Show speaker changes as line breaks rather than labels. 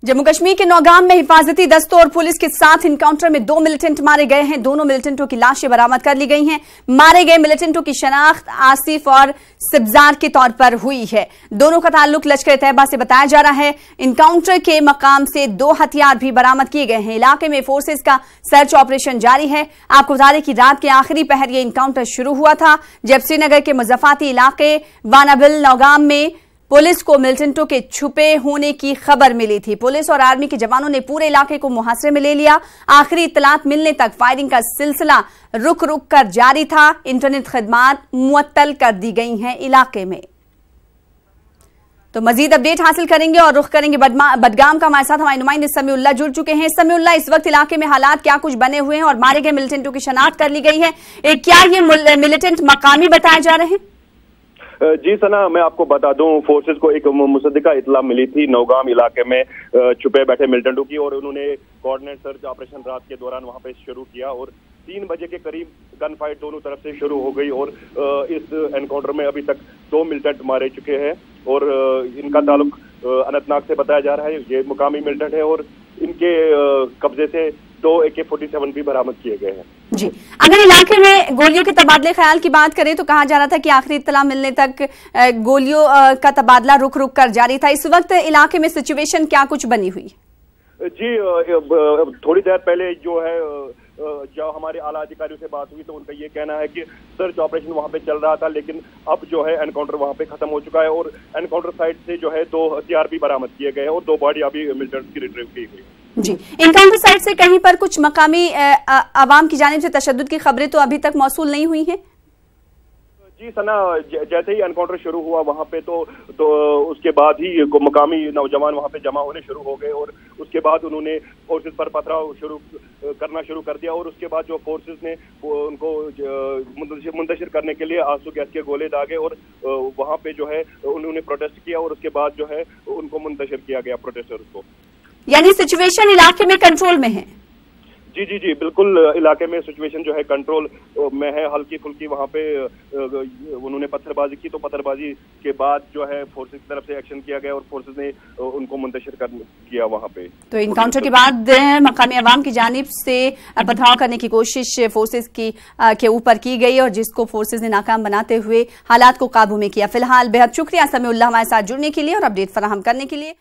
जम्मू कश्मीर के नौगाम में हिफाजती दस्तों और पुलिस के साथ इनकाउंटर में 2 मिलिटेंट मारे गए हैं। दोनों मिलिटेंटों की लाशें बरामद कर ली गई हैं। मारे गए मिलिटेंटों की शनाख्त आसिफ और सिब्जार के तौर पर हुई है। दोनों का ताल्लुक लश्कर तैयबा से बताया जा रहा है। इनकाउंटर के मकाम से 2 हथियार भी बरामद किए गए हैं। इलाके में फोर्सेज का सर्च ऑपरेशन जारी है। आपको बता दें कि रात के आखिरी पहर यह इनकाउंटर शुरू हुआ था, जब श्रीनगर के मुजफ्फराती इलाके वानाबिल नौगाम में पुलिस को मिलिटेंटों के छुपे होने की खबर मिली थी। पुलिस और आर्मी के जवानों ने पूरे इलाके को मुहासरे में ले लिया। आखिरी इत्तलात मिलने तक फायरिंग का सिलसिला रुक रुक कर जारी था। इंटरनेट खदमात मुअत्तल कर दी गई हैं इलाके में। तो मजीद अपडेट हासिल करेंगे और रुख करेंगे बडगाम का। हमारे साथ हमारे नुमाइंदे समीउल्लाह जुड़ चुके हैं। समीउल्लाह, इस वक्त इलाके में हालात क्या कुछ बने हुए हैं और मारे गए मिलिटेंटों की शनाख्त कर ली गई है? क्या ये मिलिटेंट मकामी बताए जा रहे हैं?
जी सना, मैं आपको बता दूं, फोर्सेस को एक मुसद्दिका इत्तला मिली थी नौगाम इलाके में छुपे बैठे मिलिटेंटों की, और उन्होंने कोऑर्डिनेट सर्च ऑपरेशन रात के दौरान वहां पे शुरू किया और 3 बजे के करीब गन फाइट दोनों तरफ से शुरू हो गई। और इस एनकाउंटर में अभी तक 2 मिलिटेंट मारे चुके हैं और इनका ताल्लुक अनंतनाग से बताया जा रहा है। ये मुकामी मिलिटेंट है और इनके कब्जे से 2 AK-47 भी बरामद किए गए हैं।
जी, अगर इलाके में गोलियों के तबादले ख्याल की बात करें तो कहा जा रहा था कि आखिरी इत्तला मिलने तक गोलियों का तबादला रुक रुक कर जारी था। इस वक्त इलाके में सिचुएशन क्या कुछ बनी हुई?
जी, थोड़ी देर पहले जो है जब हमारे आला अधिकारियों से बात हुई तो उनका ये कहना है कि सर्च ऑपरेशन वहां पे चल रहा था, लेकिन अब जो है एनकाउंटर वहां पे खत्म हो चुका है और एनकाउंटर साइट से जो है 2 हथियार भी बरामद किए गए हैं और 2 बॉडी अभी मिलिटेंट्स की रिट्रीव की गई।
जी, इनकाउंटर साइट से कहीं पर कुछ मकामी आवाम की जानिब से तशद्दुद की खबरें तो अभी तक मौसूल नहीं हुई हैं?
जी सना, जैसे ही एनकाउंटर शुरू हुआ वहां पे तो उसके बाद ही मकामी नौजवान वहां पे जमा होने शुरू हो गए और उसके बाद उन्होंने फोर्सेस पर पथराव करना शुरू कर दिया और उसके बाद जो फोर्सेस ने उनको मुंतशिर करने के लिए आंसू गैस के गोले दागे और वहां पे जो है उन्होंने प्रोटेस्ट किया और उसके बाद जो है उनको मुंतशिर किया गया प्रोटेस्टर्स को।
यानी सिचुएशन इलाके में कंट्रोल में है?
जी, बिल्कुल इलाके में सिचुएशन जो है कंट्रोल में है। हल्की फुल्की वहां पे उन्होंने पत्थरबाजी की, तो पत्थरबाजी के बाद जो है फोर्सेस की तरफ से एक्शन किया गया और फोर्सेस ने उनको मुंतशिर किया वहां पे।
तो इनकाउंटर के बाद मकामी अवाम की जानिब से पथराव करने की कोशिश फोर्सेस की के ऊपर की गई और जिसको फोर्सेस ने नाकाम बनाते हुए हालात को काबू में किया। फिलहाल बेहद शुक्रिया समीउल्लाह हमारे साथ जुड़ने के लिए और अपडेट फराहम करने के लिए।